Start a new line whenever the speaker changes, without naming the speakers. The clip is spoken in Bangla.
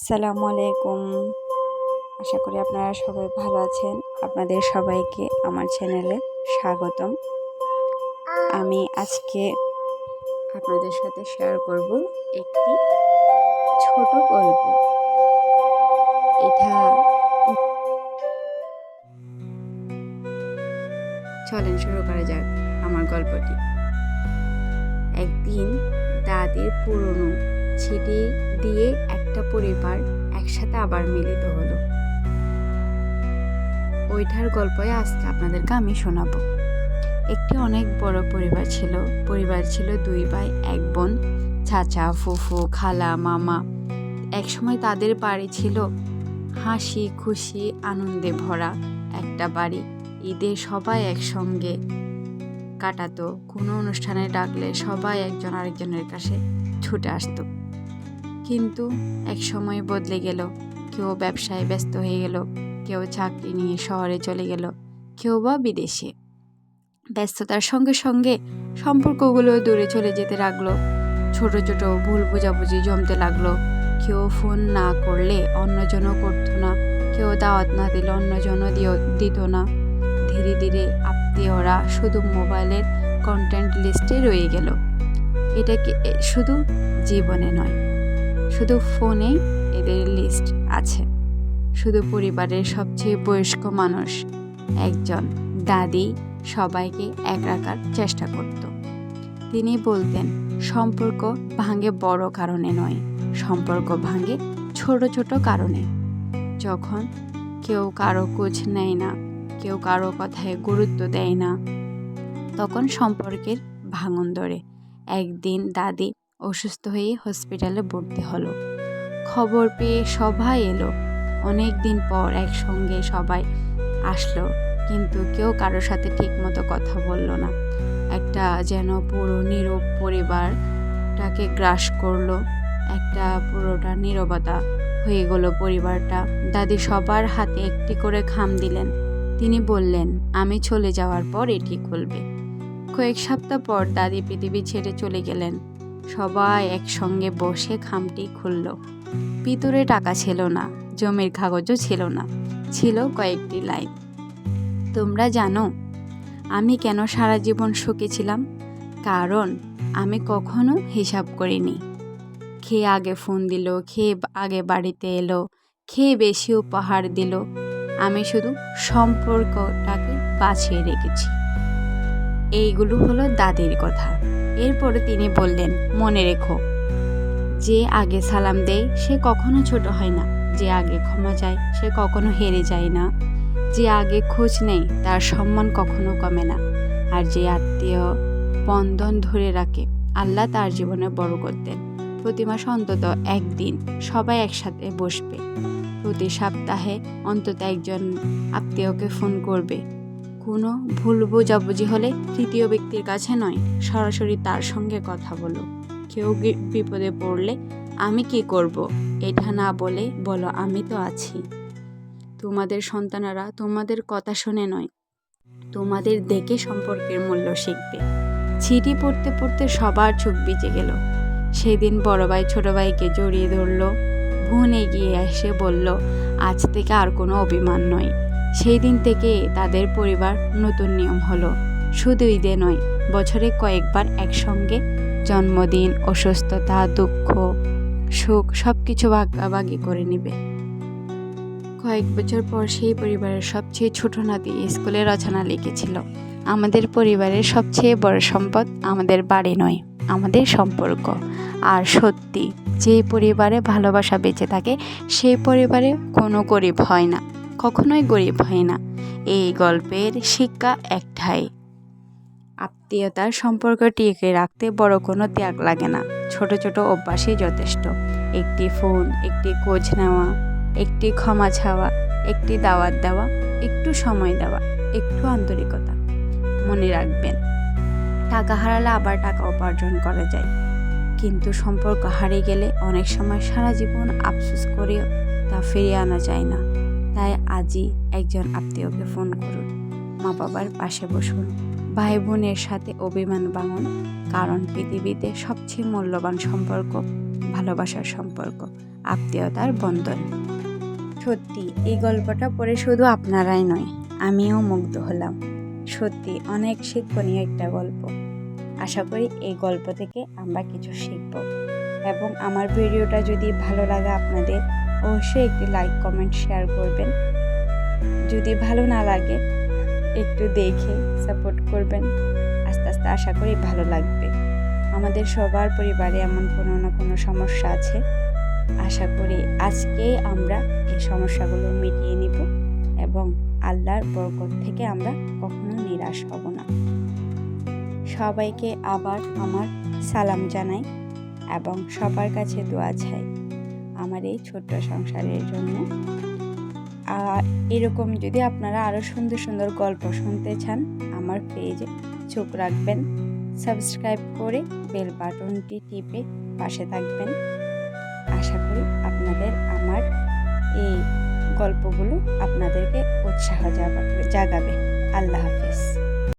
আসসালামু আলাইকুম। আশা করি আপনারা সবাই ভালো আছেন। আপনাদের সবাইকে আমার চ্যানেলে স্বাগতম। আমি আজকে আপনাদের সাথে শেয়ার করব একটি ছোট গল্প। এটা চলেন শুরু করা যাক আমার গল্পটি। একদিন দাদির পুরনো চিঠি দিয়ে একটা পরিবার একসাথে আবার মিলিত হলো। ওইটার গল্পই আজকে আপনাদেরকে আমি শোনাবো। একটি অনেক বড় পরিবার ছিল 2 ভাই 1 বোন, চাচা, ফুফু, খালা, মামা। একসময় তাদের বাড়ি ছিল হাসি খুশি আনন্দে ভরা একটা বাড়ি। ঈদে সবাই একসঙ্গে কাটাতো। কোনো অনুষ্ঠানে ডাকলে সবাই একজন আরেকজনের কাছে ছুটে আসতো। কিন্তু এক সময় বদলে গেল। কেউ ব্যবসায় ব্যস্ত হয়ে গেল, কেউ চাকরি নিয়ে শহরে চলে গেল, কেউ বা বিদেশে। ব্যস্ততার সঙ্গে সঙ্গে সম্পর্কগুলো দূরে চলে যেতে লাগলো। ছোট ছোট ভুল বোঝাবুঝি জমতে লাগলো। কেউ ফোন না করলে অন্যজনও করতো না, কেউ দাওয়াত না দিলে অন্যজনও দিত না। ধীরে ধীরে আত্মীয়রা শুধু মোবাইলের কন্টেন্ট লিস্টে রয়ে গেল। এটা কি শুধু জীবনে নয়, শুধু ফোনে এদের লিস্ট আছে। শুধু পরিবারের সবচেয়ে বয়স্ক মানুষ একজন দাদি সবাইকে এক রাখার চেষ্টা করত। তিনি বলতেন, সম্পর্ক ভাঙে বড় কারণে নয়, সম্পর্ক ভাঙে ছোট ছোট কারণে। যখন কেউ কারো খোঁজ নেয় না, কেউ কারো কথায় গুরুত্ব দেয় না, তখন সম্পর্কের ভাঙন ধরে। একদিন দাদি অসুস্থ হয়ে হসপিটালে ভর্তি হলো। খবর পেয়ে সবাই এলো। অনেক দিন পর একসঙ্গে সবাই আসলো, কিন্তু কেউ কারোর সাথে ঠিকমতো কথা বলল না। একটা যেন পুরো নীরব পরিবারটাকে গ্রাস করলো। একটা পুরোটা নীরবতা হয়ে গেল পরিবারটা। দাদি সবার হাতে একটি করে খাম দিলেন। তিনি বললেন, আমি চলে যাওয়ার পর এটি খুলবে। কয়েক সপ্তাহ পর দাদি পৃথিবী ছেড়ে চলে গেলেন। সবাই একসঙ্গে বসে খামটি খুলল। ভিতরে টাকা ছিল না, জমির কাগজও ছিল না, ছিল কয়েকটি লাইন। তোমরা জানো আমি কেন সারা জীবন সুখী ছিলাম? কারণ আমি কখনো হিসাব করিনি। খেয়ে আগে ফোন দিল, খেয়ে আগে বাড়িতে এলো, খেয়ে বেশি উপহার দিল। আমি শুধু সম্পর্কটাকে বাঁচিয়ে রেখেছি। এইগুলো হলো দাদির কথা। এরপরে তিনি বললেন, মনে রেখো, যে আগে সালাম দেয় সে কখনো ছোট হয় না, যে আগে ক্ষমা চায় সে কখনো হেরে যায় না, যে আগে খোঁজ নেই তার সম্মান কখনো কমে না, আর যে আত্মীয় বন্ধন ধরে রাখে আল্লাহ তার জীবনে বরকত দেন। প্রতি মাসে অন্তত একদিন সবাই একসাথে বসবে। প্রতি সপ্তাহে অন্তত একজন আত্মীয়কে ফোন করবে। কোনো ভুল বোঝাবুঝি হলে তৃতীয় ব্যক্তির কাছে নয়, সরাসরি তার সঙ্গে কথা বলো। কেউ বিপদে পড়লে আমি কি করব এটা না বলে বলো, আমি তো আছি। তোমাদের সন্তানেরা তোমাদের কথা শুনে নয়, তোমাদের দেখে সম্পর্কের মূল্য শিখবে। চিঠি পড়তে পড়তে সবার চোখ ভিজে গেল। সেদিন বড় ভাই ছোট ভাইকে জড়িয়ে ধরল। বোন এগিয়ে এসে বলল, আজ থেকে আর কোনো অভিমান নয়। সেই দিন থেকে তাদের পরিবার নতুন নিয়ম হলো, শুধু ঈদে নয়, বছরে কয়েকবার একসঙ্গে জন্মদিন, অসুস্থতা, দুঃখ, সুখ সবকিছু ভাগাভাগি করে নিবে। কয়েক বছর পর সেই পরিবারের সবচেয়ে ছোট নাতি স্কুলে রচনা লিখেছিল, আমাদের পরিবারের সবচেয়ে বড় সম্পদ আমাদের বাড়ি নয়, আমাদের সম্পর্ক। আর সত্যি, যে পরিবারে ভালোবাসা বেঁচে থাকে সেই পরিবারে কোনো গরিব হয় না, কখনোই গরিব হয় না। এই গল্পের শিক্ষা একটাই, আত্মীয়তার সম্পর্ক টিকে রাখতে বড় কোনো ত্যাগ লাগে না, ছোট ছোট অভ্যাসই যথেষ্ট। একটি ফোন, একটি খোঁজ নেওয়া, একটি ক্ষমা চাওয়া, একটি দাওয়াত দেওয়া, একটু সময় দেওয়া, একটু আন্তরিকতা। মনে রাখবেন, টাকা হারালে আবার টাকা উপার্জন করা যায়, কিন্তু সম্পর্ক হারিয়ে গেলে অনেক সময় সারা জীবন আফসোস করেও তা ফিরিয়ে আনা যায় না। তাই আজই একজন আত্মীয়কে ফোন করুন, মা বাবার পাশে বসুন, ভাই বোনের সাথে অভিমান ভাঙুন। কারণ পৃথিবীতে সবচেয়ে মূল্যবান সম্পর্ক ভালোবাসার সম্পর্ক। আত্মীয়তার বন্ধন। সত্যি এই গল্পটা পড়ে শুধু আপনারাই নয়, আমিও মুগ্ধ হলাম। সত্যি অনেক শিক্ষণীয় একটা গল্প। আশা করি এই গল্প থেকে আমরা কিছু শিখব। এবং আমার ভিডিওটা যদি ভালো লাগে আপনাদের, অবশ্যই একটি লাইক কমেন্ট শেয়ার করবেন। যদি ভালো না লাগে একটু দেখে সাপোর্ট করবেন। আস্তে আস্তে আশা করি ভালো লাগবে। আমাদের সবার পরিবারে এমন কোনো না কোনো সমস্যা আছে। আশা করি আজকে আমরা এই সমস্যাগুলো মিটিয়ে নিব এবং আল্লাহর বরকত থেকে আমরা কখনো নিরাশ হব না। সবাইকে আবার আমার সালাম জানাই এবং সবার কাছে দোয়া চাই আমার এই ছোট্ট সংসারের জন্য। আর এরকম যদি আপনারা আরও সুন্দর সুন্দর গল্প শুনতে চান, আমার পেজে চোখ রাখবেন, সাবস্ক্রাইব করে বেল বাটনটি টিপে পাশে থাকবেন। আশা করি আপনাদের আমার এই গল্পগুলো আপনাদেরকে উৎসাহ জাগাবে। আল্লাহ হাফেজ।